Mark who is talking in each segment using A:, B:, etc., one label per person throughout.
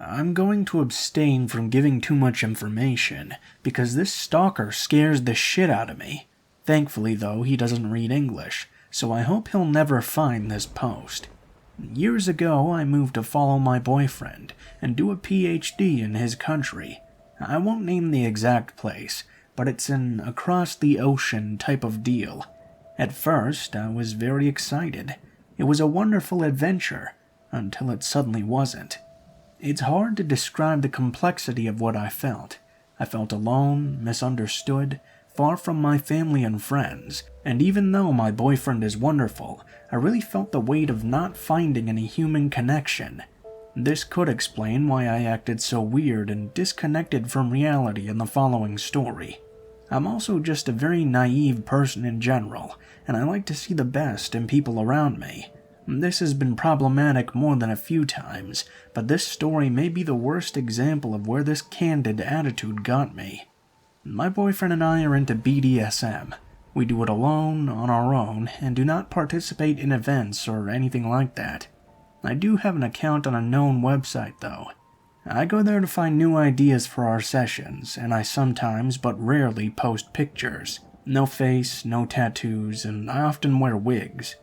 A: I'm going to abstain from giving too much information, because this stalker scares the shit out of me. Thankfully, though, he doesn't read English, so I hope he'll never find this post. Years ago, I moved to follow my boyfriend and do a PhD in his country. I won't name the exact place, but it's an across-the-ocean type of deal. At first, I was very excited. It was a wonderful adventure, until it suddenly wasn't. It's hard to describe the complexity of what I felt. I felt alone, misunderstood, far from my family and friends, and even though my boyfriend is wonderful, I really felt the weight of not finding any human connection. This could explain why I acted so weird and disconnected from reality in the following story. I'm also just a very naive person in general, and I like to see the best in people around me. This has been problematic more than a few times, but this story may be the worst example of where this candid attitude got me. My boyfriend and I are into BDSM. We do it alone, on our own, and do not participate in events or anything like that. I do have an account on a known website, though. I go there to find new ideas for our sessions, and I sometimes, but rarely, post pictures. No face, no tattoos, and I often wear wigs.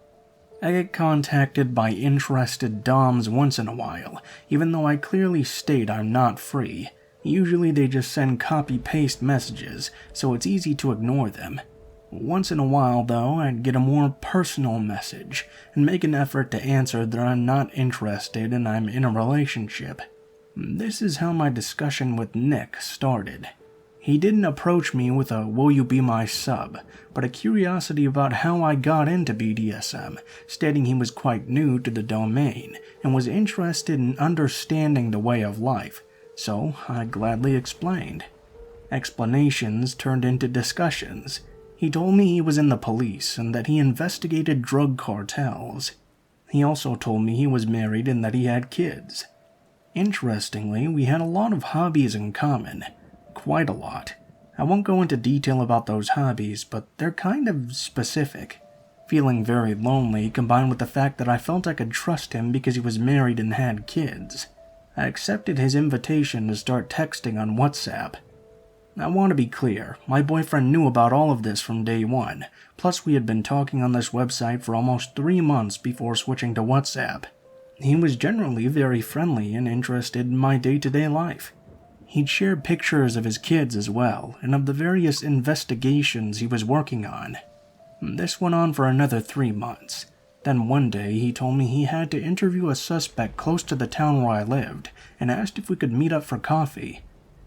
A: I get contacted by interested doms once in a while, even though I clearly state I'm not free. Usually they just send copy-paste messages, so it's easy to ignore them. Once in a while, though, I'd get a more personal message, and make an effort to answer that I'm not interested and I'm in a relationship. This is how my discussion with Nick started. He didn't approach me with a "will you be my sub," but a curiosity about how I got into BDSM, stating he was quite new to the domain and was interested in understanding the way of life, so I gladly explained. Explanations turned into discussions. He told me he was in the police and that he investigated drug cartels. He also told me he was married and that he had kids. Interestingly, we had a lot of hobbies in common. Quite a lot. I won't go into detail about those hobbies, but they're kind of specific. Feeling very lonely combined with the fact that I felt I could trust him because he was married and had kids. I accepted his invitation to start texting on WhatsApp. I want to be clear, my boyfriend knew about all of this from day one, plus we had been talking on this website for almost 3 months before switching to WhatsApp. He was generally very friendly and interested in my day-to-day life. He'd shared pictures of his kids as well, and of the various investigations he was working on. This went on for another 3 months. Then one day he told me he had to interview a suspect close to the town where I lived, and asked if we could meet up for coffee.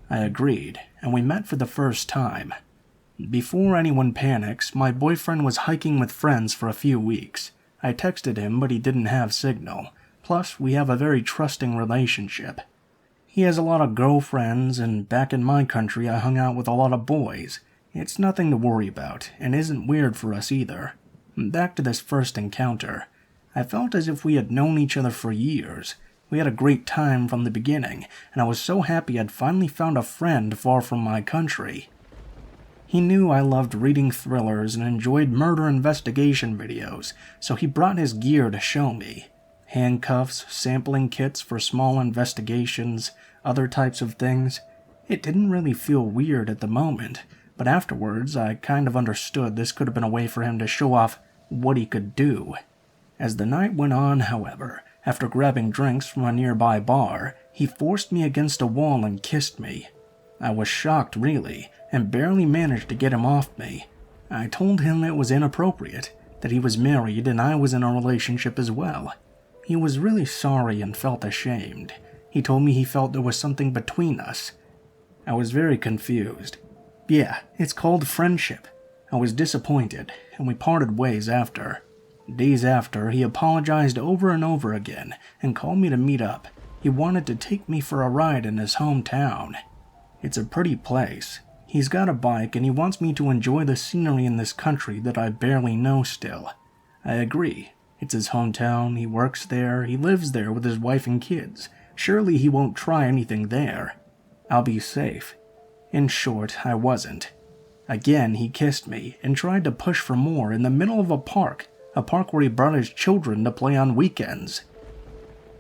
A: I agreed, and we met for the first time. Before anyone panics, my boyfriend was hiking with friends for a few weeks. I texted him, but he didn't have signal. Plus, we have a very trusting relationship. He has a lot of girlfriends, and back in my country I hung out with a lot of boys. It's nothing to worry about, and isn't weird for us either. Back to this first encounter. I felt as if we had known each other for years. We had a great time from the beginning, and I was so happy I'd finally found a friend far from my country. He knew I loved reading thrillers and enjoyed murder investigation videos, so he brought his gear to show me. Handcuffs, sampling kits for small investigations, other types of things. It didn't really feel weird at the moment, but afterwards I kind of understood this could have been a way for him to show off what he could do. As the night went on, however, after grabbing drinks from a nearby bar, he forced me against a wall and kissed me. I was shocked, really, and barely managed to get him off me. I told him it was inappropriate, that he was married and I was in a relationship as well. He was really sorry and felt ashamed. He told me he felt there was something between us. I was very confused. Yeah, it's called friendship. I was disappointed, and we parted ways after. Days after, he apologized over and over again and called me to meet up. He wanted to take me for a ride in his hometown. It's a pretty place. He's got a bike and he wants me to enjoy the scenery in this country that I barely know still. I agree. It's his hometown, he works there, he lives there with his wife and kids. Surely he won't try anything there. I'll be safe. In short, I wasn't. Again, he kissed me and tried to push for more in the middle of a park where he brought his children to play on weekends.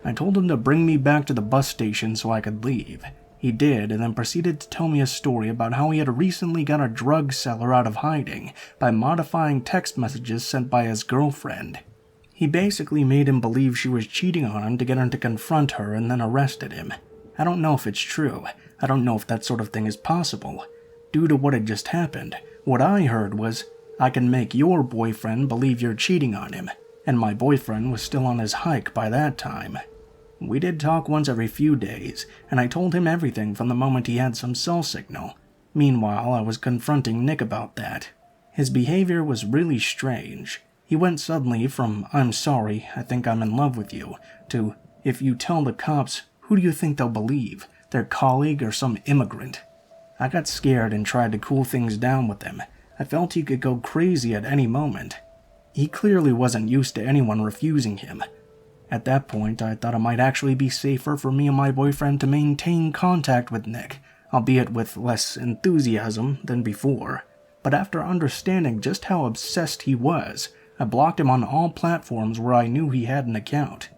A: I told him to bring me back to the bus station so I could leave. He did, and then proceeded to tell me a story about how he had recently got a drug seller out of hiding by modifying text messages sent by his girlfriend. He basically made him believe she was cheating on him to get him to confront her and then arrested him. I don't know if it's true. I don't know if that sort of thing is possible. Due to what had just happened, what I heard was, I can make your boyfriend believe you're cheating on him, and my boyfriend was still on his hike by that time. We did talk once every few days, and I told him everything from the moment he had some cell signal. Meanwhile, I was confronting Nick about that. His behavior was really strange. He went suddenly from, "I'm sorry, I think I'm in love with you," to, "If you tell the cops, who do you think they'll believe? Their colleague or some immigrant?" I got scared and tried to cool things down with him. I felt he could go crazy at any moment. He clearly wasn't used to anyone refusing him. At that point, I thought it might actually be safer for me and my boyfriend to maintain contact with Nick, albeit with less enthusiasm than before. But after understanding just how obsessed he was, I blocked him on all platforms where I knew he had an account.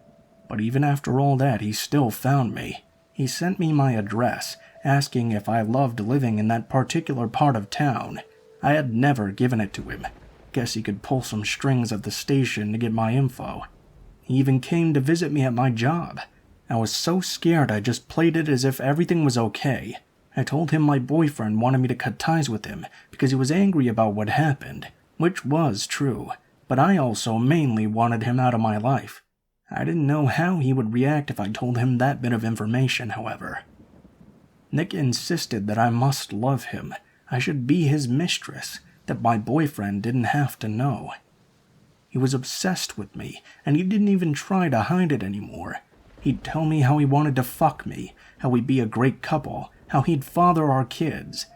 A: But even after all that, he still found me. He sent me my address, asking if I loved living in that particular part of town. I had never given it to him. Guess he could pull some strings at the station to get my info. He even came to visit me at my job. I was so scared I just played it as if everything was okay. I told him my boyfriend wanted me to cut ties with him because he was angry about what happened, which was true, but I also mainly wanted him out of my life. I didn't know how he would react if I told him that bit of information, however. Nick insisted that I must love him, I should be his mistress, that my boyfriend didn't have to know. He was obsessed with me, and he didn't even try to hide it anymore. He'd tell me how he wanted to fuck me, how we'd be a great couple, how he'd father our kids.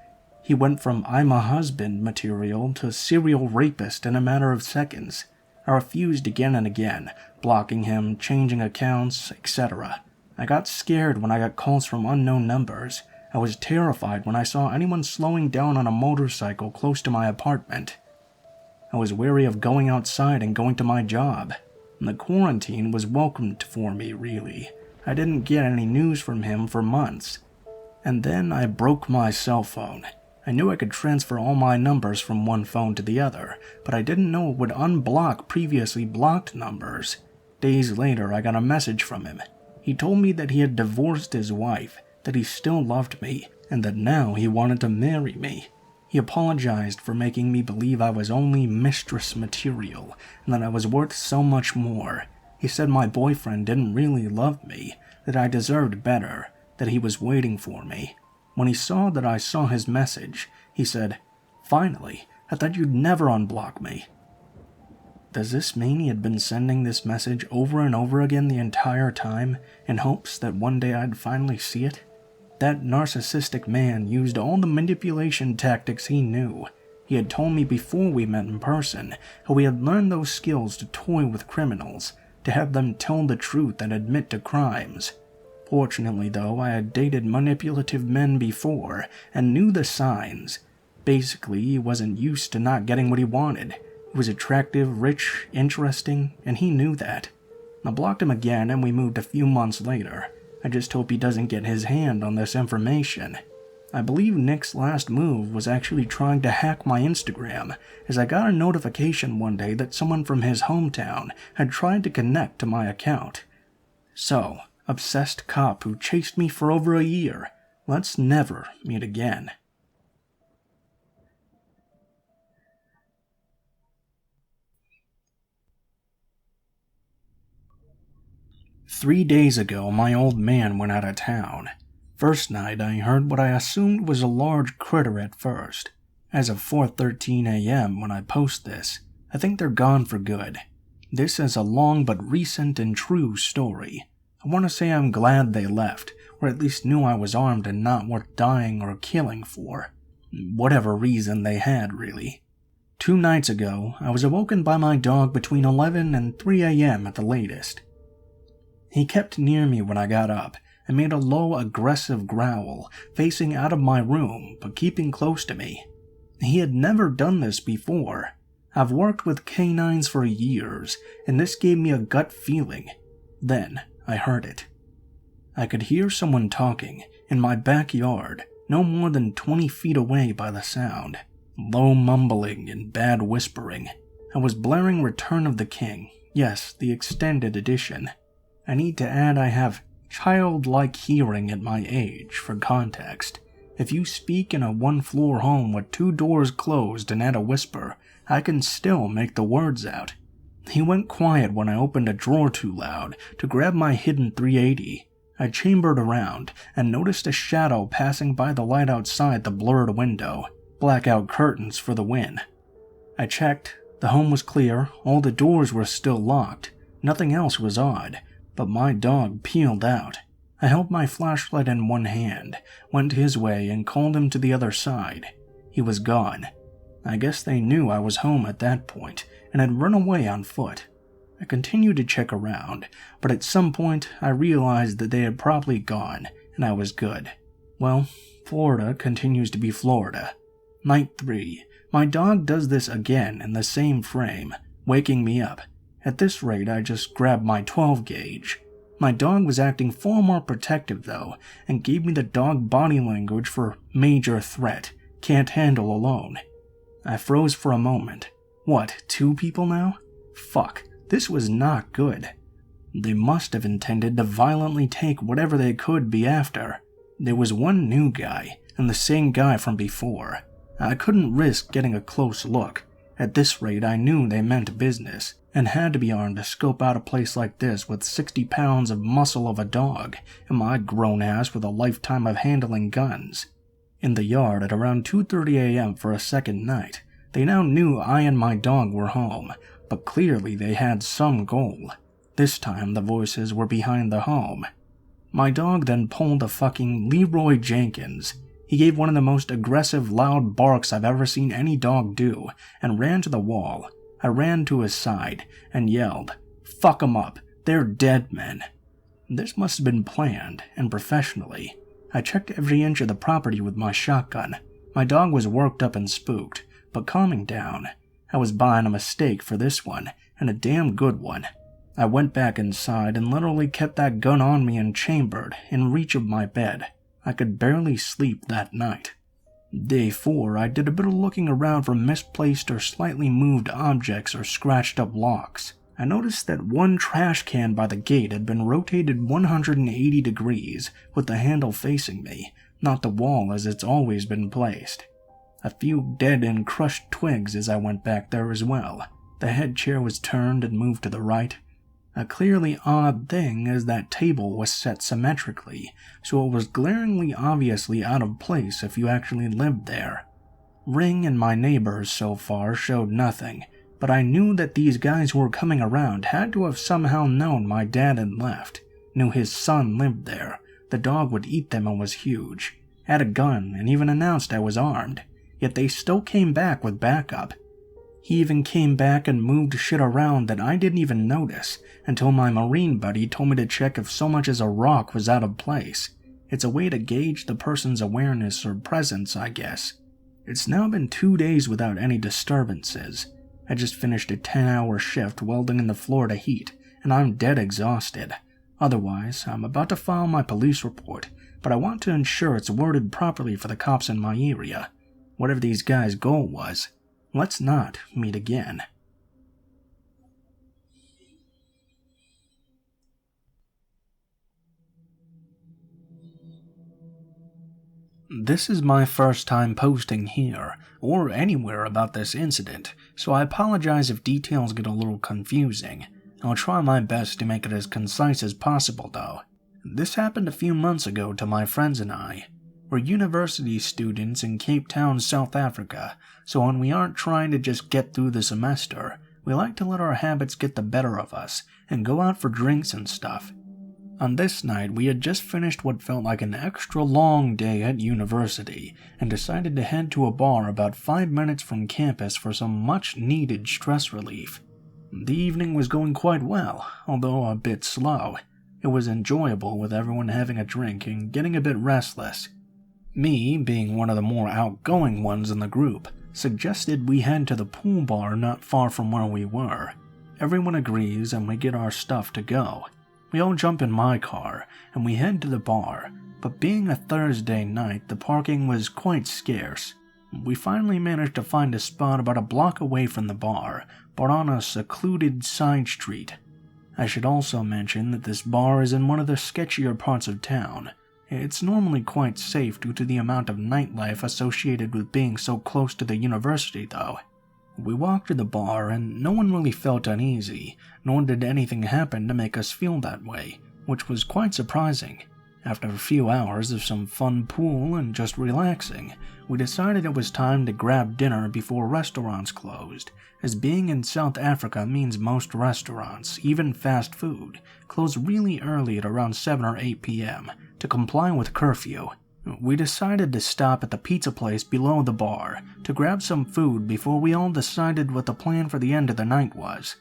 A: He went from "I'm a husband" material to serial rapist in a matter of seconds. I refused again and again, blocking him, changing accounts, etc. I got scared when I got calls from unknown numbers. I was terrified when I saw anyone slowing down on a motorcycle close to my apartment. I was wary of going outside and going to my job. And the quarantine was welcomed for me, really. I didn't get any news from him for months. And then I broke my cell phone. I knew I could transfer all my numbers from one phone to the other, but I didn't know it would unblock previously blocked numbers. Days later, I got a message from him. He told me that he had divorced his wife, that he still loved me, and that now he wanted to marry me. He apologized for making me believe I was only mistress material, and that I was worth so much more. He said my boyfriend didn't really love me, that I deserved better, that he was waiting for me. When he saw that I saw his message, he said, "Finally, I thought you'd never unblock me." Does this mean he had been sending this message over and over again the entire time, in hopes that one day I'd finally see it? That narcissistic man used all the manipulation tactics he knew. He had told me before we met in person how he had learned those skills to toy with criminals, to have them tell the truth and admit to crimes. Fortunately, though, I had dated manipulative men before and knew the signs. Basically, he wasn't used to not getting what he wanted. He was attractive, rich, interesting, and he knew that. I blocked him again and we moved a few months later. I just hope he doesn't get his hand on this information. I believe Nick's last move was actually trying to hack my Instagram, as I got a notification one day that someone from his hometown had tried to connect to my account. So, obsessed cop who chased me for over a year, let's never meet again. "3 days ago, my old man went out of town. First night, I heard what I assumed was a large critter at first. As of 4:13 a.m. when I post this, I think they're gone for good. This is a long but recent and true story. I want to say I'm glad they left, or at least knew I was armed and not worth dying or killing for. Whatever reason they had, really. 2 nights ago, I was awoken by my dog between 11 and 3 a.m. at the latest. He kept near me when I got up and made a low, aggressive growl, facing out of my room but keeping close to me. He had never done this before. I've worked with canines for years, and this gave me a gut feeling. Then, I heard it. I could hear someone talking in my backyard, no more than 20 feet away by the sound. Low mumbling and bad whispering. I was blaring Return of the King. Yes, the extended edition. I need to add I have childlike hearing at my age for context. If you speak in a one-floor home with 2 doors closed and add a whisper, I can still make the words out. He went quiet when I opened a drawer too loud to grab my hidden 380. I chambered around and noticed a shadow passing by the light outside the blurred window. Blackout curtains for the win. I checked. The home was clear. All the doors were still locked. Nothing else was odd, but my dog peeled out. I held my flashlight in one hand, went his way, and called him to the other side. He was gone. I guess they knew I was home at that point and had run away on foot. I continued to check around, but at some point I realized that they had probably gone, and I was good. Well, Florida continues to be Florida. Night 3. My dog does this again in the same frame, waking me up. At this rate, I just grabbed my 12 gauge. My dog was acting far more protective though, and gave me the dog body language for major threat, can't handle alone. I froze for a moment. What, 2 people now? Fuck, this was not good. They must have intended to violently take whatever they could be after. There was one new guy, and the same guy from before. I couldn't risk getting a close look. At this rate, I knew they meant business, and had to be armed to scope out a place like this with 60 pounds of muscle of a dog, and my grown ass with a lifetime of handling guns. In the yard at around 2:30 a.m. for a second night, they now knew I and my dog were home, but clearly they had some goal. This time the voices were behind the home. My dog then pulled a fucking Leroy Jenkins. He gave one of the most aggressive, loud barks I've ever seen any dog do, and ran to the wall. I ran to his side, and yelled, "Fuck 'em up, they're dead men." This must have been planned, and professionally. I checked every inch of the property with my shotgun. My dog was worked up and spooked, but calming down. I was buying a mistake for this one, and a damn good one. I went back inside and literally kept that gun on me and chambered, in reach of my bed. I could barely sleep that night. Day 4, I did a bit of looking around for misplaced or slightly moved objects or scratched up locks. I noticed that one trash can by the gate had been rotated 180 degrees, with the handle facing me, not the wall as it's always been placed. A few dead and crushed twigs as I went back there as well. The head chair was turned and moved to the right. A clearly odd thing is that table was set symmetrically, so it was glaringly obviously out of place if you actually lived there. Ring and my neighbors so far showed nothing, but I knew that these guys who were coming around had to have somehow known my dad had left, knew his son lived there, the dog would eat them and was huge, had a gun and even announced I was armed, yet they still came back with backup. He even came back and moved shit around that I didn't even notice until my Marine buddy told me to check if so much as a rock was out of place. It's a way to gauge the person's awareness or presence, I guess. It's now been 2 days without any disturbances. I just finished a 10-hour shift welding in the Florida heat, and I'm dead exhausted. Otherwise, I'm about to file my police report, but I want to ensure it's worded properly for the cops in my area. Whatever these guys' goal was, let's not meet again. This is my first time posting here, or anywhere about this incident, so I apologize if details get a little confusing. I'll try my best to make it as concise as possible though. This happened a few months ago to my friends and I. We're university students in Cape Town, South Africa, so when we aren't trying to just get through the semester, we like to let our habits get the better of us and go out for drinks and stuff. On this night, we had just finished what felt like an extra long day at university and decided to head to a bar about 5 minutes from campus for some much-needed stress relief. The evening was going quite well, although a bit slow. It was enjoyable with everyone having a drink and getting a bit restless. Me, being one of the more outgoing ones in the group, suggested we head to the pool bar not far from where we were. Everyone agrees and we get our stuff to go. We all jump in my car, and we head to the bar, but being a Thursday night, the parking was quite scarce. We finally managed to find a spot about a block away from the bar, but on a secluded side street. I should also mention that this bar is in one of the sketchier parts of town. It's normally quite safe due to the amount of nightlife associated with being so close to the university, though. We walked to the bar and no one really felt uneasy, nor did anything happen to make us feel that way, which was quite surprising. After a few hours of some fun pool and just relaxing, we decided it was time to grab dinner before restaurants closed, as being in South Africa means most restaurants, even fast food, close really early at around 7 or 8 p.m. to comply with curfew. We decided to stop at the pizza place below the bar to grab some food before we all decided what the plan for the end of the night was.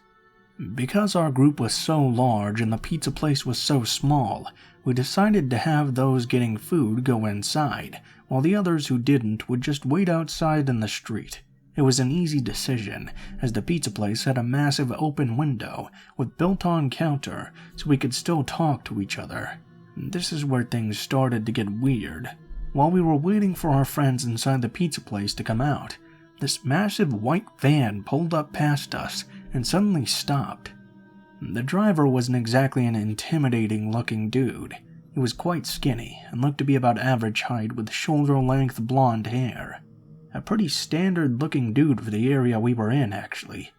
A: Because our group was so large and the pizza place was so small, we decided to have those getting food go inside, while the others who didn't would just wait outside in the street. It was an easy decision, as the pizza place had a massive open window with built-on counter, so we could still talk to each other. This is where things started to get weird. While we were waiting for our friends inside the pizza place to come out, this massive white van pulled up past us and suddenly stopped. The driver wasn't exactly an intimidating-looking dude. He was quite skinny and looked to be about average height with shoulder-length blonde hair. A pretty standard-looking dude for the area we were in, actually.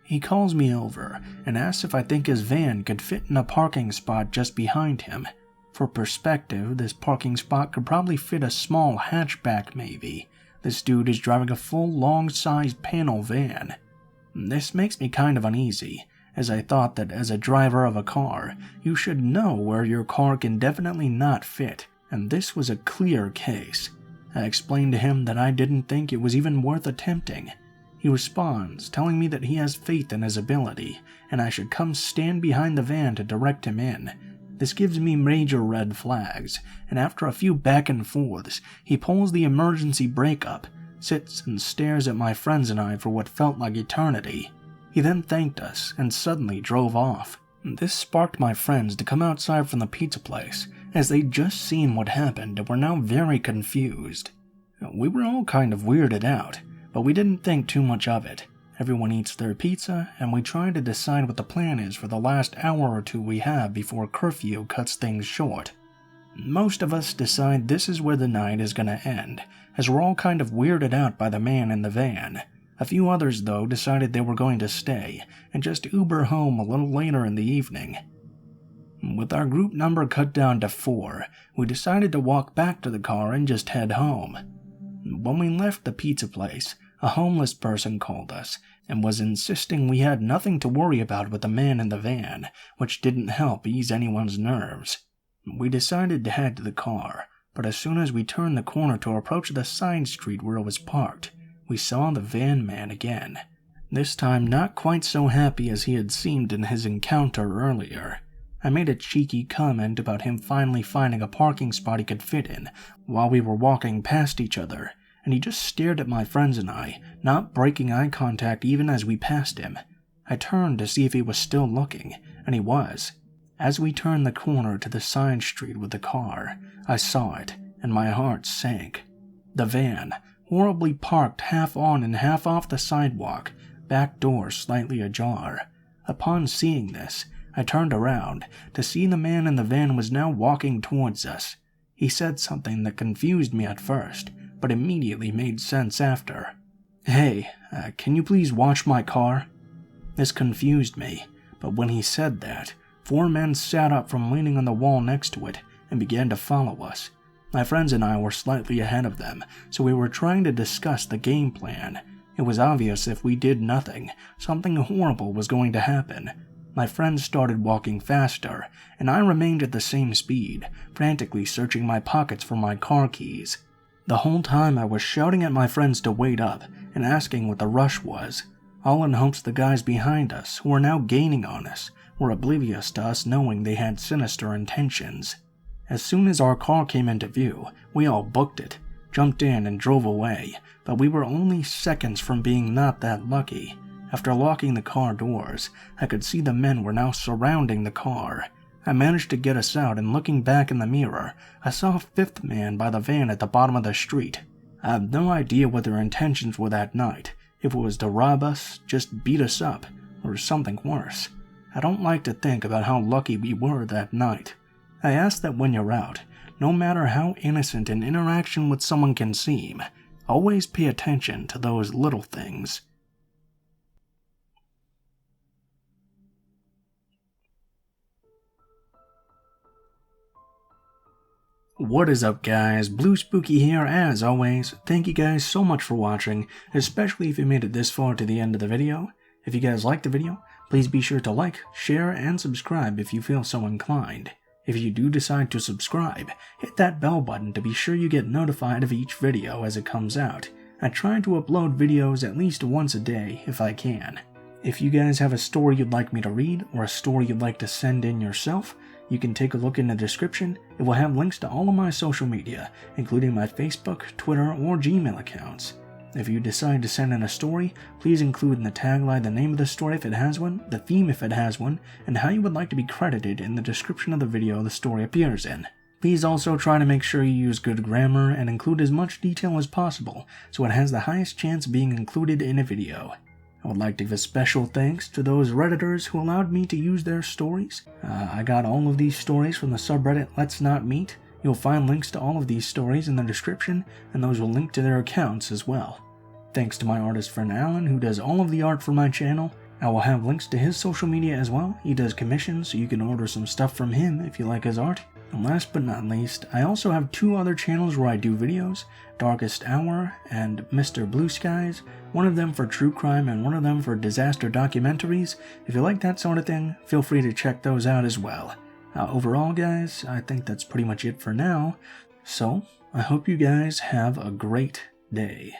A: He calls me over and asks if I think his van could fit in a parking spot just behind him. For perspective, this parking spot could probably fit a small hatchback maybe. This dude is driving a full long-sized panel van. This makes me kind of uneasy, as I thought that as a driver of a car, you should know where your car can definitely not fit, and this was a clear case. I explained to him that I didn't think it was even worth attempting. He responds, telling me that he has faith in his ability, and I should come stand behind the van to direct him in. This gives me major red flags, and after a few back and forths, he pulls the emergency brake up, sits and stares at my friends and I for what felt like eternity. He then thanked us and suddenly drove off. This sparked my friends to come outside from the pizza place, as they'd just seen what happened and were now very confused. We were all kind of weirded out, but we didn't think too much of it. Everyone eats their pizza, and we try to decide what the plan is for the last hour or two we have before curfew cuts things short. Most of us decide this is where the night is going to end, as we're all kind of weirded out by the man in the van. A few others, though, decided they were going to stay, and just Uber home a little later in the evening. With our group number cut down to 4, we decided to walk back to the car and just head home. When we left the pizza place, a homeless person called us and was insisting we had nothing to worry about with the man in the van, which didn't help ease anyone's nerves. We decided to head to the car, but as soon as we turned the corner to approach the side street where it was parked, we saw the van man again. This time not quite so happy as he had seemed in his encounter earlier. I made a cheeky comment about him finally finding a parking spot he could fit in while we were walking past each other, and he just stared at my friends and I, not breaking eye contact even as we passed him. I turned to see if he was still looking, and he was. As we turned the corner to the side street with the car, I saw it, and my heart sank. The van, horribly parked half on and half off the sidewalk, back door slightly ajar. Upon seeing this, I turned around to see the man in the van was now walking towards us. He said something that confused me at first, but immediately made sense after. "Hey, can you please watch my car?" This confused me, but when he said that, 4 men sat up from leaning on the wall next to it and began to follow us. My friends and I were slightly ahead of them, so we were trying to discuss the game plan. It was obvious if we did nothing, something horrible was going to happen. My friends started walking faster, and I remained at the same speed, frantically searching my pockets for my car keys. The whole time I was shouting at my friends to wait up and asking what the rush was, all in hopes the guys behind us, who were now gaining on us, were oblivious to us knowing they had sinister intentions. As soon as our car came into view, we all booked it, jumped in and drove away, but we were only seconds from being not that lucky. After locking the car doors, I could see the men were now surrounding the car. I managed to get us out, and looking back in the mirror, I saw a fifth man by the van at the bottom of the street. I have no idea what their intentions were that night, if it was to rob us, just beat us up, or something worse. I don't like to think about how lucky we were that night. I ask that when you're out, no matter how innocent an interaction with someone can seem, always pay attention to those little things. What is up, guys? Blue Spooky here as always. Thank you guys so much for watching, especially if you made it this far to the end of the video. If you guys liked the video, please be sure to like, share, and subscribe if you feel so inclined. If you do decide to subscribe, hit that bell button to be sure you get notified of each video as it comes out. I try to upload videos at least once a day if I can. If you guys have a story you'd like me to read, or a story you'd like to send in yourself, you can take a look in the description. It will have links to all of my social media, including my Facebook, Twitter, or Gmail accounts. If you decide to send in a story, please include in the tagline the name of the story if it has one, the theme if it has one, and how you would like to be credited in the description of the video the story appears in. Please also try to make sure you use good grammar and include as much detail as possible so it has the highest chance of being included in a video. I would like to give a special thanks to those Redditors who allowed me to use their stories. I got all of these stories from the subreddit Let's Not Meet. You'll find links to all of these stories in the description, and those will link to their accounts as well. Thanks to my artist friend Alan, who does all of the art for my channel. I will have links to his social media as well. He does commissions, so you can order some stuff from him if you like his art. And last but not least, I also have two other channels where I do videos, Darkest Hour and Mr. Blue Skies, one of them for true crime and one of them for disaster documentaries. If you like that sort of thing, feel free to check those out as well. Overall, guys, I think that's pretty much it for now, so I hope you guys have a great day.